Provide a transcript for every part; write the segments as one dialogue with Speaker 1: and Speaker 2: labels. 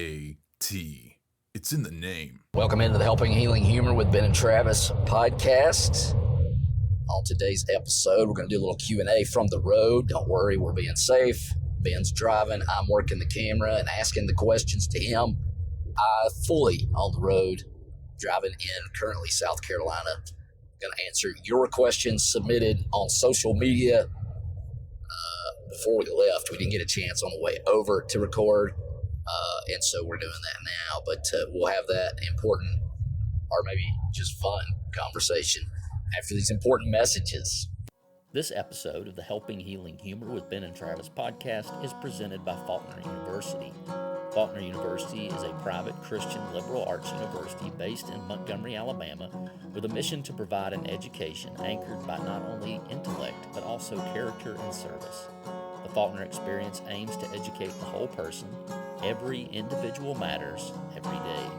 Speaker 1: P-A-T. It's in the name.
Speaker 2: Welcome into the Helping Healing Humor with Ben and Travis podcast. On today's episode, we're going to do a little Q&A from the road. Don't worry, we're being safe. Ben's driving. I'm working the camera and asking the questions to him. Fully on the road, driving in currently South Carolina. Going to answer your questions submitted on social media. Before we left, we didn't get a chance on the way over to record. And so we're doing that now, but we'll have that important or maybe just fun conversation after these important messages.
Speaker 3: This episode of the Helping Healing Humor with Ben and Travis podcast is presented by Faulkner University. Faulkner University is a private Christian liberal arts university based in Montgomery, Alabama, with a mission to provide an education anchored by not only intellect, but also character and service. The Faulkner experience aims to educate the whole person. Every individual matters every day.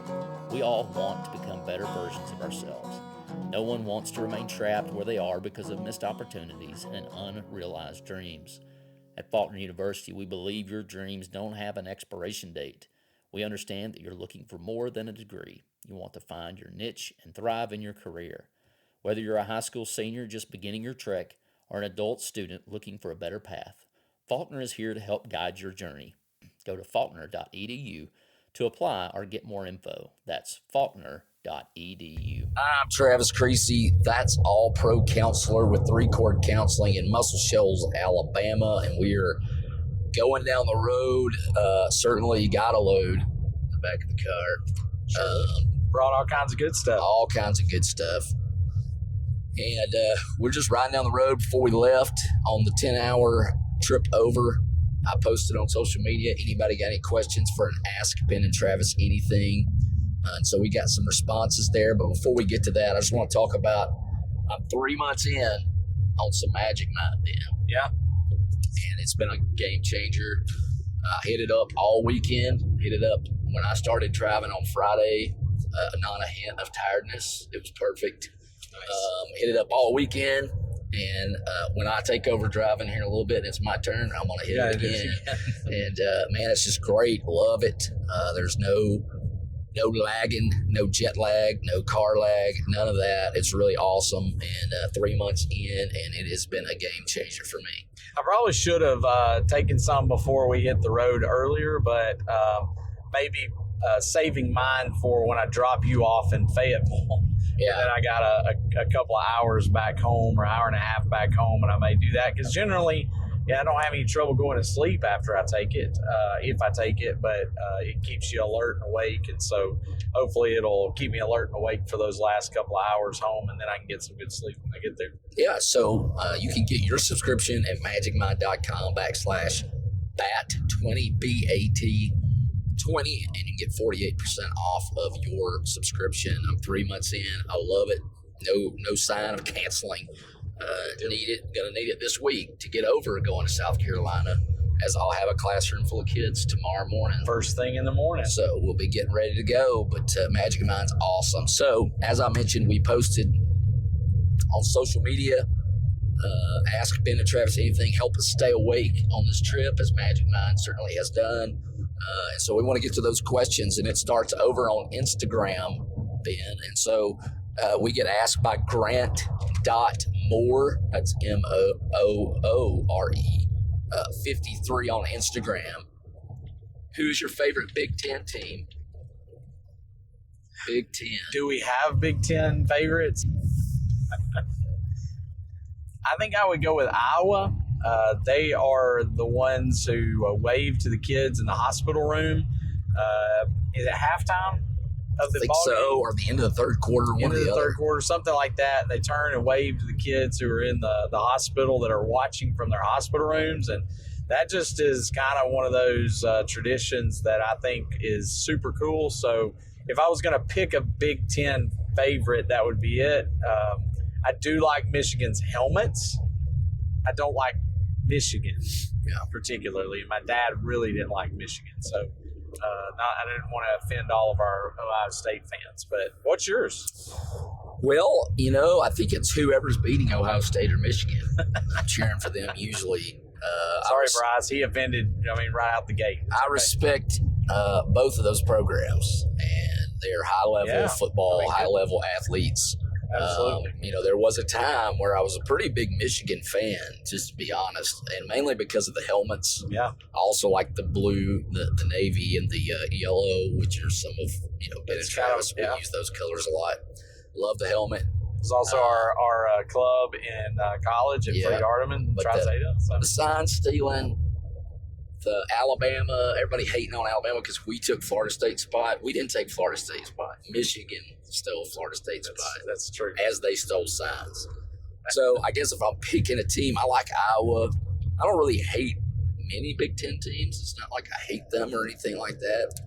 Speaker 3: We all want to become better versions of ourselves. No one wants to remain trapped where they are because of missed opportunities and unrealized dreams. At Faulkner University, we believe your dreams don't have an expiration date. We understand that you're looking for more than a degree. You want to find your niche and thrive in your career. Whether you're a high school senior just beginning your trek or an adult student looking for a better path, Faulkner is here to help guide your journey. Go to faulkner.edu to apply or get more info. That's faulkner.edu.
Speaker 2: I'm Travis Creasy. That's all pro counselor with 3-Chord Counseling in Muscle Shoals, Alabama. And we are going down the road. Certainly got a load in the back of the car.
Speaker 4: Sure. Brought all kinds of good stuff.
Speaker 2: All kinds of good stuff. And we're just riding down the road before we left on the 10-hour trip over. I posted on social media, anybody got any questions for an Ask Ben and Travis Anything? And so we got some responses there. But before we get to that, I just want to talk about, I'm 3 months in on some Magic Mind, Ben.
Speaker 4: Yeah.
Speaker 2: And it's been a game changer. I hit it up all weekend. Hit it up when I started driving on Friday. Not a hint of tiredness. It was perfect.
Speaker 4: Nice.
Speaker 2: Hit it up all weekend. And when I take over driving here in a little bit and it's my turn, I'm going to hit it again. And, man, it's just great. Love it. There's no lagging, no jet lag, no car lag, none of that. It's really awesome. And 3 months in, and it has been a game changer for me.
Speaker 4: I probably should have taken some before we hit the road earlier, but maybe saving mine for when I drop you off in Fayetteville.
Speaker 2: Yeah.
Speaker 4: And then I got a couple of hours back home or hour and a half back home, and I may do that because generally, I don't have any trouble going to sleep after I take it, if I take it, but it keeps you alert and awake, and so hopefully it'll keep me alert and awake for those last couple of hours home, and then I can get some good sleep when I get there.
Speaker 2: Yeah, so you can get your subscription at magicmind.com/BAT20, BAT20, and you can get 48% off of your subscription. I'm 3 months in. I love it. No sign of canceling. Gonna need it this week to get over going to South Carolina, as I'll have a classroom full of kids tomorrow morning.
Speaker 4: First thing in the morning.
Speaker 2: So we'll be getting ready to go, but Magic Mind's awesome. So as I mentioned, we posted on social media, Ask Ben and Travis Anything, help us stay awake on this trip, as Magic Mind certainly has done. And so we want to get to those questions, and it starts over on Instagram, Ben. And so we get asked by Grant.Moore, that's Moore, 53 on Instagram. Who's your favorite Big Ten team? Big Ten.
Speaker 4: Do we have Big Ten favorites? I think I would go with Iowa. They are the ones who wave to the kids in the hospital room. Is it halftime of the ball game?
Speaker 2: So, or the end of the third quarter,
Speaker 4: end of the third quarter, something like that. They turn and wave to the kids who are in the hospital that are watching from their hospital rooms, and that just is kind of one of those traditions that I think is super cool. So if I was going to pick a Big Ten favorite, that would be it. I do like Michigan's helmets. I don't like Michigan particularly. My dad really didn't like Michigan, so I didn't want to offend all of our Ohio State fans. But what's yours?
Speaker 2: Well, I think it's whoever's beating Ohio State or Michigan. I'm cheering for them usually.
Speaker 4: Sorry, Bryce. He offended, right out the gate.
Speaker 2: I respect both of those programs, and they're high-level football, high-level athletes.
Speaker 4: Absolutely.
Speaker 2: There was a time where I was a pretty big Michigan fan, just to be honest, and mainly because of the helmets.
Speaker 4: Yeah.
Speaker 2: I also like the blue, the navy, and the yellow, which are some of Ben and Travis. We use those colors a lot. Love the helmet.
Speaker 4: It was also our club in college at Fred Hardeman, Tri-Zeta. So.
Speaker 2: The sign stealing. The Alabama, everybody hating on Alabama because we took Florida State's spot. We didn't take Florida State's spot. Michigan stole Florida State's spot.
Speaker 4: That's true.
Speaker 2: As they stole signs. So I guess if I'm picking a team, I like Iowa. I don't really hate many Big Ten teams. It's not like I hate them or anything like that.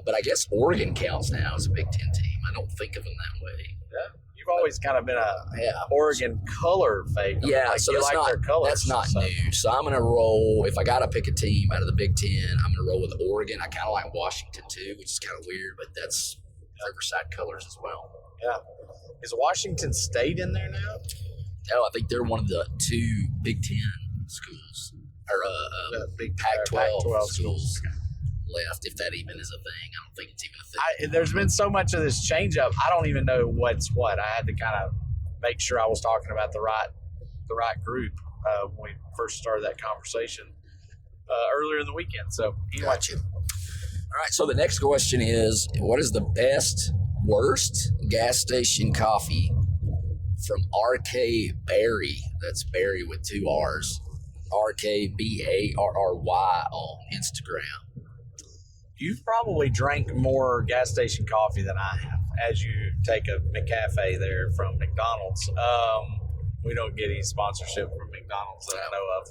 Speaker 2: But I guess Oregon counts now as a Big Ten team. I don't think of them that way.
Speaker 4: Yeah. You've always kind of been a Oregon color fake.
Speaker 2: Yeah, so that's not new. So I'm going to roll, if I got to pick a team out of the Big Ten, I'm going to roll with Oregon. I kind of like Washington too, which is kind of weird, but that's Riverside colors as well.
Speaker 4: Yeah. Is Washington State in there now?
Speaker 2: No, I think they're one of the two Big Ten schools, or big Pac-12 schools left, if that even is a thing. I don't think it's even a thing.
Speaker 4: There's been so much of this change up. I don't even know what's what. I had to kind of make sure I was talking about the right group when we first started that conversation earlier in the weekend. So anyway.
Speaker 2: Gotcha. All right. So the next question is, what is the best, worst gas station coffee from RK Barry? That's Barry with 2 R's. RKBARRY on Instagram.
Speaker 4: You've probably drank more gas station coffee than I have, as you take a McCafe there from McDonald's. We don't get any sponsorship from McDonald's that I know of.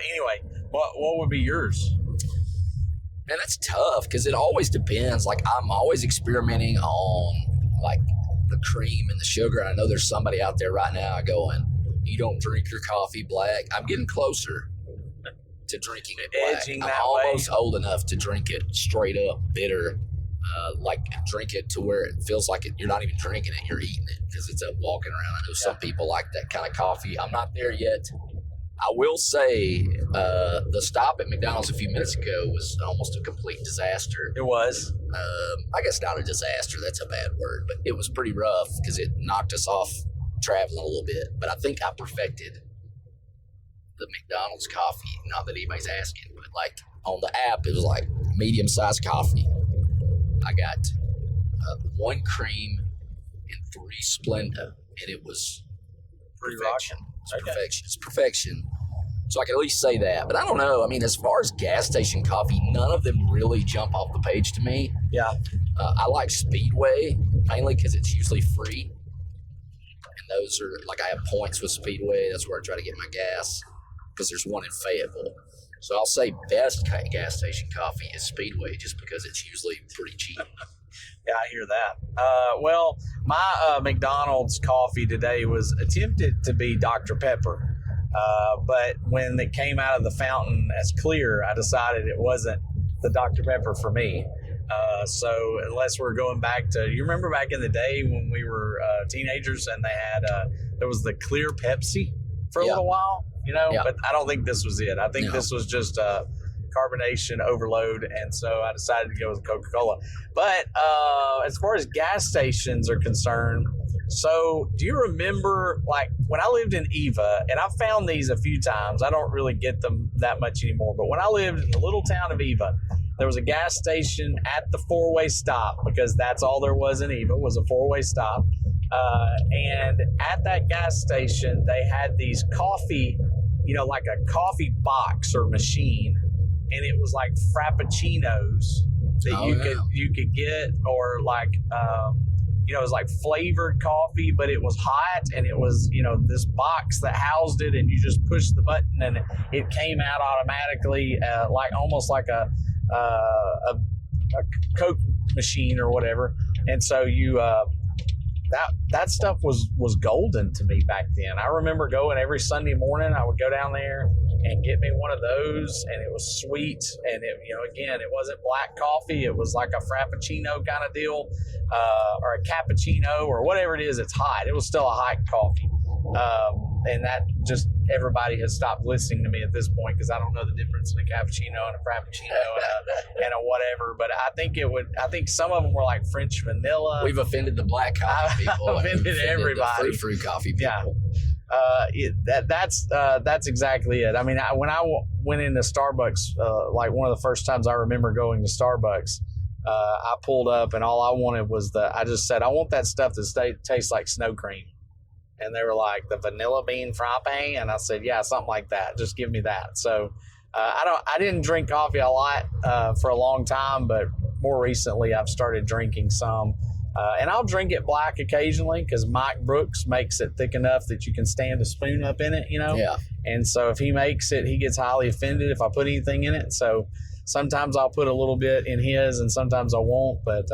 Speaker 4: Anyway, what would be yours?
Speaker 2: Man, that's tough because it always depends. Like, I'm always experimenting on, like, the cream and the sugar. I know there's somebody out there right now going, you don't drink your coffee black. I'm getting closer to drinking it black. I'm almost old enough to drink it straight up bitter, like drink it to where it feels like you're not even drinking it, you're eating it because it's walking around. I know some people like that kind of coffee. I'm not there yet. I will say the stop at McDonald's a few minutes ago was almost a complete disaster.
Speaker 4: It was.
Speaker 2: I guess not a disaster. That's a bad word, but it was pretty rough because it knocked us off traveling a little bit. But I think I perfected the McDonald's coffee. Not that anybody's asking, but like on the app, it was like medium-sized coffee. I got 1 cream and 3 Splenda, and it was perfection. It's perfection. So I can at least say that. But I don't know. I mean, as far as gas station coffee, none of them really jump off the page to me.
Speaker 4: Yeah.
Speaker 2: I like Speedway, mainly because it's usually free. And those are, like, I have points with Speedway. That's where I try to get my gas, because there's one in Fayetteville. So I'll say best gas station coffee is Speedway, just because it's usually pretty cheap.
Speaker 4: Yeah, I hear that. Well, my McDonald's coffee today was attempted to be Dr. Pepper. But when it came out of the fountain as clear, I decided it wasn't the Dr. Pepper for me. So unless we're going back to, you remember back in the day when we were teenagers and they had, there was the clear Pepsi for a little while, but I don't think this was it. I think this was just carbonation overload, and so I decided to go with Coca-Cola. But as far as gas stations are concerned, so do you remember, like, when I lived in Eva, and I've found these a few times, I don't really get them that much anymore, but when I lived in the little town of Eva, there was a gas station at the 4-way stop, because that's all there was in Eva, was a 4-way stop. And at that gas station, they had these coffee, like a coffee box or machine, and it was like frappuccinos that you could get, or like it was like flavored coffee, but it was hot, and it was this box that housed it, and you just pushed the button and it came out automatically, like almost like a Coke machine or whatever. And so you that stuff was golden to me back then. I remember going every Sunday morning. I would go down there and get me one of those, and it was sweet. And it, again, it wasn't black coffee. It was like a frappuccino kind of deal, or a cappuccino or whatever it is. It's hot. It was still a hot coffee, and that just everybody has stopped listening to me at this point because I don't know the difference in a cappuccino and a frappuccino and a whatever. But I think some of them were like French vanilla.
Speaker 2: We've offended the black coffee people.
Speaker 4: Offended everybody.
Speaker 2: The frou coffee people.
Speaker 4: Yeah. That's exactly it. I mean, when I went into Starbucks, like one of the first times I remember going to Starbucks, I pulled up and all I wanted was I just said, I want that stuff that tastes like snow cream. And they were like, the vanilla bean frappe? And I said, yeah, something like that. Just give me that. So I didn't drink coffee a lot for a long time, but more recently I've started drinking some. And I'll drink it black occasionally because Mike Brooks makes it thick enough that you can stand a spoon up in it,
Speaker 2: Yeah.
Speaker 4: And so if he makes it, he gets highly offended if I put anything in it. So sometimes I'll put a little bit in his and sometimes I won't, but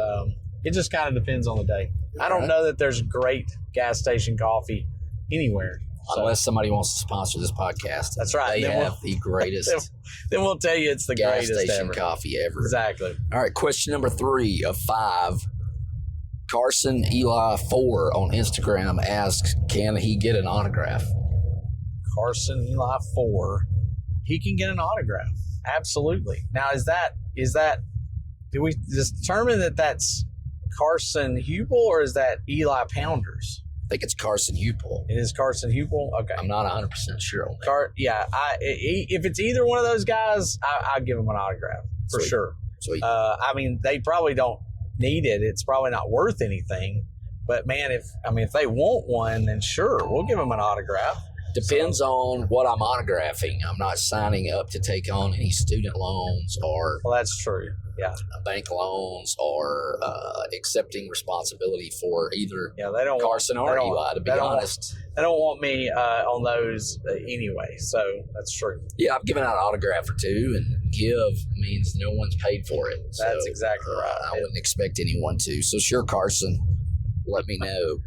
Speaker 4: it just kind of depends on the day. I don't know that there's great gas station coffee anywhere. So.
Speaker 2: Unless somebody wants to sponsor this podcast.
Speaker 4: That's right.
Speaker 2: They have the greatest
Speaker 4: then we'll tell you it's the
Speaker 2: gas
Speaker 4: greatest
Speaker 2: station
Speaker 4: ever.
Speaker 2: coffee ever.
Speaker 4: Exactly.
Speaker 2: All right, question number 3 of 5. Carson Eli 4 on Instagram asks, can he get an autograph?
Speaker 4: Carson Eli 4. He can get an autograph. Absolutely. Now, do we determine that that's Carson Hupel or is that Eli Pounders?
Speaker 2: I think it's Carson Hupel.
Speaker 4: It is Carson Hupel? Okay.
Speaker 2: I'm not 100% sure on that.
Speaker 4: If it's either one of those guys, I'll give him an autograph for
Speaker 2: Sweet.
Speaker 4: sure.
Speaker 2: Sweet.
Speaker 4: I mean, they probably don't need it. It's probably not worth anything. But man, if they want one, then sure, we'll give them an autograph.
Speaker 2: Depends on what I'm autographing. I'm not signing up to take on any student loans or
Speaker 4: Well, that's true. Yeah.
Speaker 2: bank loans or accepting responsibility for either
Speaker 4: Yeah, they don't
Speaker 2: Carson
Speaker 4: want,
Speaker 2: or
Speaker 4: they don't-
Speaker 2: Eli, to be
Speaker 4: they don't-
Speaker 2: honest.
Speaker 4: They don't want me on those anyway, so that's true.
Speaker 2: Yeah, I've given out an autograph or two, and give means no one's paid for it. So,
Speaker 4: That's exactly right.
Speaker 2: I wouldn't expect anyone to. So sure, Carson, let me know.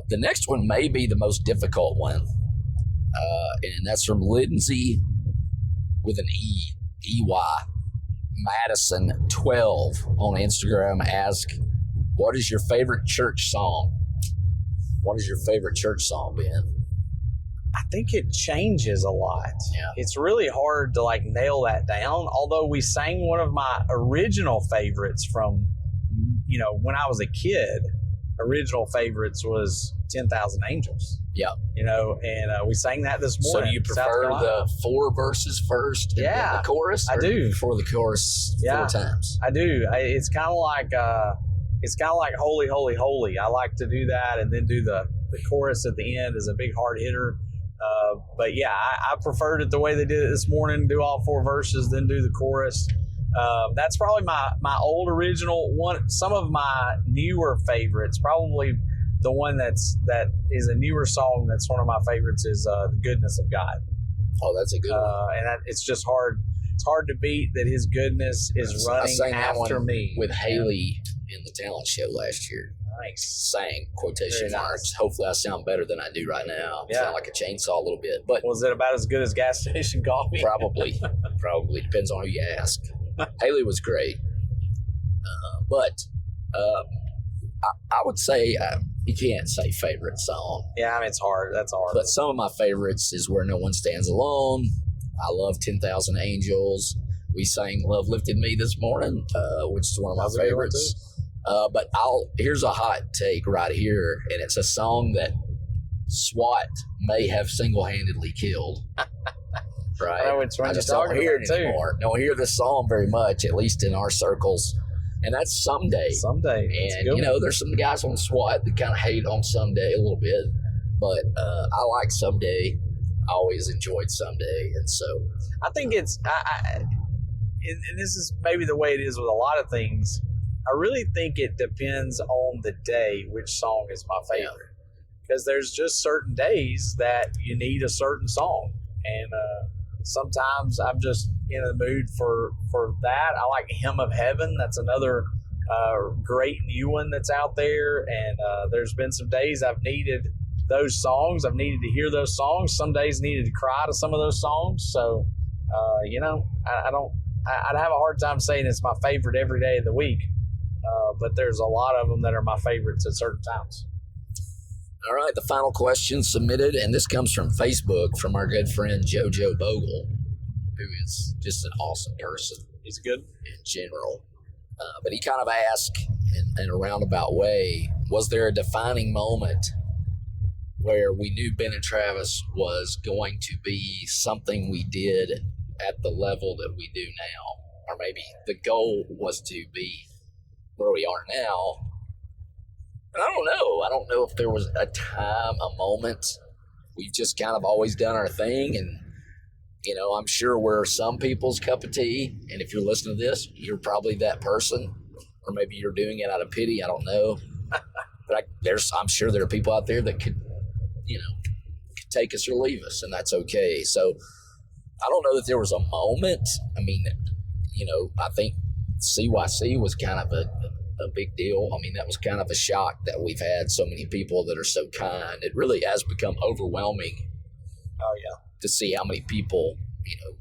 Speaker 2: The next one may be the most difficult one, and that's from Lindsay with an E-Y. Madison 12 on Instagram. Ask, what is your favorite church song? What is your favorite church song, Ben?
Speaker 4: I think it changes a lot.
Speaker 2: Yeah.
Speaker 4: It's really hard to nail that down. Although we sang one of my original favorites from, when I was a kid. Original favorites was 10,000 Angels.
Speaker 2: Yeah.
Speaker 4: And we sang that this
Speaker 2: So
Speaker 4: morning.
Speaker 2: do you prefer the 4 verses first and then the chorus?
Speaker 4: I do.
Speaker 2: Before the chorus 4 times.
Speaker 4: I do. It's kind of like Holy, Holy, Holy. I like to do that and then do the chorus at the end as a big hard hitter. But yeah, I preferred it the way they did it this morning. Do all 4 verses, then do the chorus. That's probably my old original one. Some of my newer favorites, probably the one that is a newer song that's one of my favorites is The Goodness of God.
Speaker 2: Oh, that's a good one.
Speaker 4: And it's just hard. It's hard to beat that His goodness is running after me.
Speaker 2: With Haley in the talent show last year.
Speaker 4: Nice.
Speaker 2: Sang quotation
Speaker 4: Very
Speaker 2: marks.
Speaker 4: nice.
Speaker 2: Hopefully I sound better than I do right now.
Speaker 4: Yeah.
Speaker 2: Sound like a chainsaw a little bit, but
Speaker 4: Was it about as good as gas station coffee?
Speaker 2: probably depends on who you ask. Haley was great, but I would say you can't say favorite song.
Speaker 4: Yeah, it's hard. That's hard.
Speaker 2: But some of my favorites is Where No One Stands Alone. I love 10,000 Angels. We sang Love Lifted Me this morning, which is one of my favorites. But here's a hot take right here, and it's a song that SWAT may have single-handedly killed. Right?
Speaker 4: I know which one
Speaker 2: I just
Speaker 4: you're
Speaker 2: don't
Speaker 4: talking
Speaker 2: hear
Speaker 4: about,
Speaker 2: it anymore. Don't hear this song very much, at least in our circles. And that's Someday.
Speaker 4: Someday.
Speaker 2: And, there's some guys on SWAT that kind of hate on Someday a little bit. But I like Someday. I always enjoyed Someday. And so
Speaker 4: I think it's, and this is maybe the way it is with a lot of things. I really think it depends on the day which song is my favorite. Because there's just certain days that you need a certain song. And sometimes I'm just in the mood for that. I like Hymn of Heaven. That's another great new one that's out there. And there's been some days I've needed those songs. I've needed to hear those songs. Some days needed to cry to some of those songs. So, I'd have a hard time saying it's my favorite every day of the week. But there's a lot of them that are my favorites at certain times.
Speaker 2: All right, the final question submitted, and this comes from Facebook from our good friend JoJo Bogle, who is just an awesome person.
Speaker 4: He's good
Speaker 2: in general. But he kind of asked in a roundabout way, was there a defining moment where we knew Ben and Travis was going to be something we did at the level that we do now? Or maybe the goal was to be where we are now. And I don't know. I don't know if there was a time, a moment. We've just kind of always done our thing. And, you know, I'm sure we're some people's cup of tea. And if you're listening to this, you're probably that person. Or maybe you're doing it out of pity. I don't know. But I'm sure there are people out there that could, you know, could take us or leave us. And that's okay. So I don't know that there was a moment. I mean, you know, I think CYC was kind of a big deal. I mean, that was kind of a shock that we've had so many people that are so kind. It really has become overwhelming.
Speaker 4: Oh, yeah.
Speaker 2: To see how many people, you know,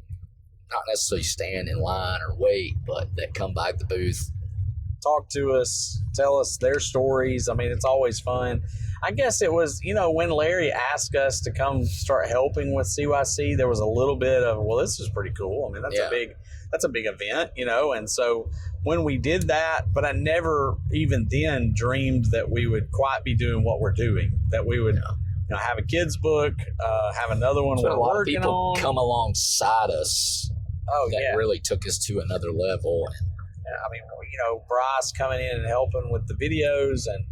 Speaker 2: not necessarily stand in line or wait, but that come by the booth.
Speaker 4: Talk to us, tell us their stories. I mean, it's always fun. I guess it was, you know, when Larry asked us to come start helping with CYC, there was a little bit of, well, this is pretty cool. I mean, that's a big event, you know. And so when we did that, but I never even then dreamed that we would quite be doing what we're doing, that we would, you know, have a kids book, have another one
Speaker 2: So
Speaker 4: we're
Speaker 2: a lot of
Speaker 4: working
Speaker 2: people
Speaker 4: on.
Speaker 2: come alongside us.
Speaker 4: Oh,
Speaker 2: that
Speaker 4: yeah.
Speaker 2: really took us to another level.
Speaker 4: I mean, you know, Bryce coming in and helping with the videos, and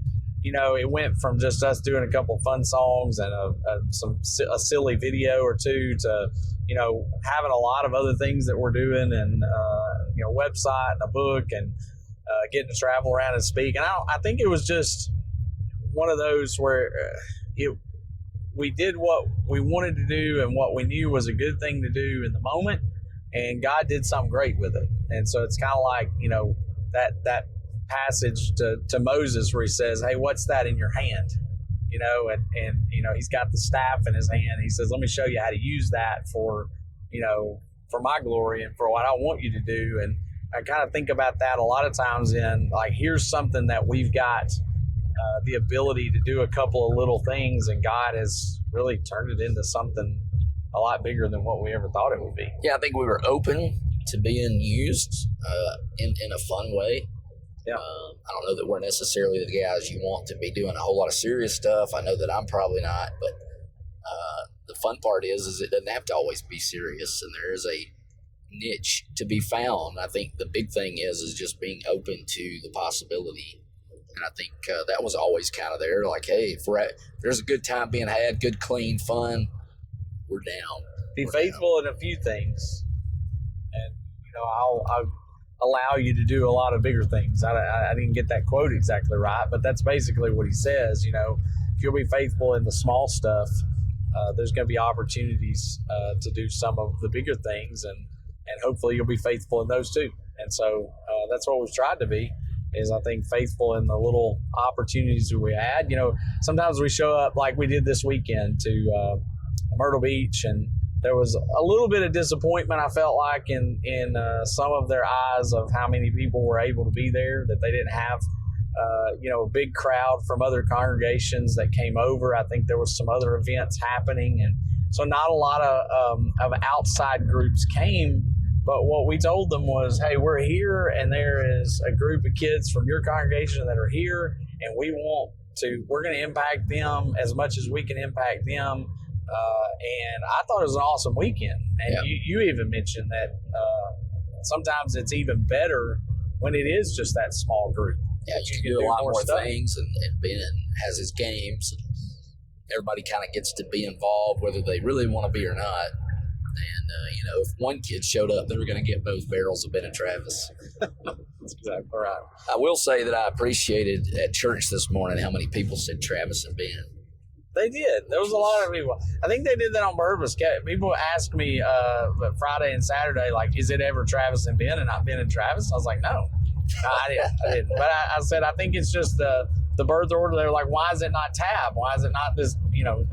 Speaker 4: you know, it went from just us doing a couple fun songs and a silly video or two to, you know, having a lot of other things that we're doing, and you know, website and a book, and getting to travel around and speak. And I think it was just one of those where we did what we wanted to do and what we knew was a good thing to do in the moment, and God did something great with it. And so it's kind of like, you know, that passage to Moses where he says, hey, what's that in your hand? You know, and you know, he's got the staff in his hand. He says, let me show you how to use that for, you know, for my glory and for what I want you to do. And I kind of think about that a lot of times in like, here's something that we've got the ability to do a couple of little things, and God has really turned it into something a lot bigger than what we ever thought it would be.
Speaker 2: Yeah, I think we were open to being used in a fun way.
Speaker 4: Yeah.
Speaker 2: I don't know that we're necessarily the guys you want to be doing a whole lot of serious stuff. I know that I'm probably not, but the fun part is it doesn't have to always be serious, and there is a niche to be found. I think the big thing is just being open to the possibility. And I think that was always kind of there. Like, hey, if there's a good time being had, good, clean, fun, we're down.
Speaker 4: Be faithful in a few things, and you know, I'll allow you to do a lot of bigger things. I didn't get that quote exactly right, but that's basically what he says. You know, if you'll be faithful in the small stuff, there's going to be opportunities to do some of the bigger things, and hopefully you'll be faithful in those too. And so that's what we've tried to be. Is I think faithful in the little opportunities that we had. You know, sometimes we show up like we did this weekend to Myrtle Beach, and there was a little bit of disappointment, I felt like, in some of their eyes of how many people were able to be there, that they didn't have, you know, a big crowd from other congregations that came over. I think there was some other events happening, and so not a lot of outside groups came. But what we told them was, hey, we're here, and there is a group of kids from your congregation that are here, and we're going to impact them as much as we can impact them. And I thought it was an awesome weekend. And
Speaker 2: yeah.
Speaker 4: you even mentioned that sometimes it's even better when it is just that small group.
Speaker 2: Yeah, you can do a lot more things, and Ben has his games, and everybody kind of gets to be involved, whether they really want to be or not. And, you know, if one kid showed up, they were going to get both barrels of Ben and Travis.
Speaker 4: That's exactly right.
Speaker 2: I will say that I appreciated at church this morning how many people said Travis and Ben.
Speaker 4: They did. There was a lot of people. I think they did that on purpose. People asked me Friday and Saturday, like, is it ever Travis and Ben and not Ben and Travis? I was like, no, I didn't. But I said, I think it's just the birth order. They were like, why is it not Tab? Why is it not this, you know,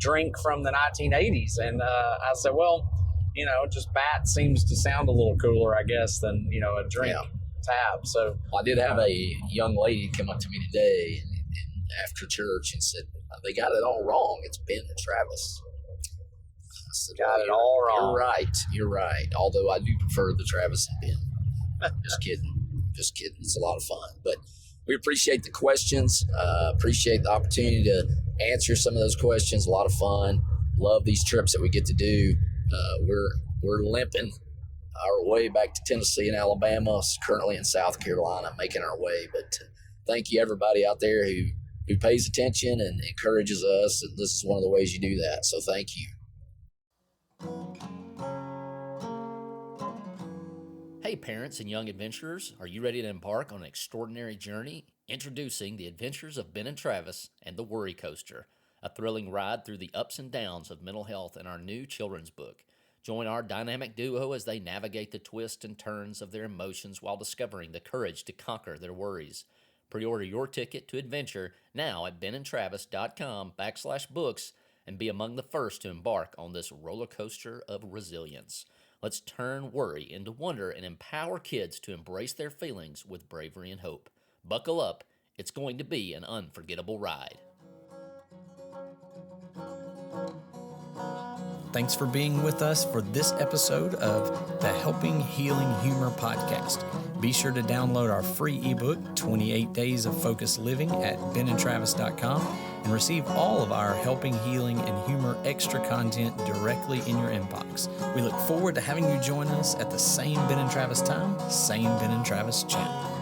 Speaker 4: drink from the 1980s? And I said, well, you know, just bat seems to sound a little cooler, I guess, than, you know, a drink. Tab. So
Speaker 2: I did have a young lady come up to me today after church and said, They got it all wrong. It's Ben and Travis. I said,
Speaker 4: Got it all wrong.
Speaker 2: You're right. Although I do prefer the Travis and Ben. Just kidding. It's a lot of fun. But we appreciate the questions. Appreciate the opportunity to answer some of those questions. A lot of fun. Love these trips that we get to do. We're limping our way back to Tennessee and Alabama. Currently in South Carolina, making our way. But thank you everybody out there who pays attention and encourages us. And this is one of the ways you do that. So thank you.
Speaker 3: Hey parents and young adventurers, are you ready to embark on an extraordinary journey? Introducing The Adventures of Ben and Travis and the Worry Coaster, a thrilling ride through the ups and downs of mental health in our new children's book. Join our dynamic duo as they navigate the twists and turns of their emotions while discovering the courage to conquer their worries. Pre-order your ticket to adventure now at benandtravis.com/books and be among the first to embark on this roller coaster of resilience. Let's turn worry into wonder and empower kids to embrace their feelings with bravery and hope. Buckle up, it's going to be an unforgettable ride.
Speaker 5: Thanks for being with us for this episode of the Helping Healing Humor podcast. Be sure to download our free ebook, 28 Days of Focused Living, at benandtravis.com and receive all of our Helping Healing and Humor extra content directly in your inbox. We look forward to having you join us at the same Ben and Travis time, same Ben and Travis channel.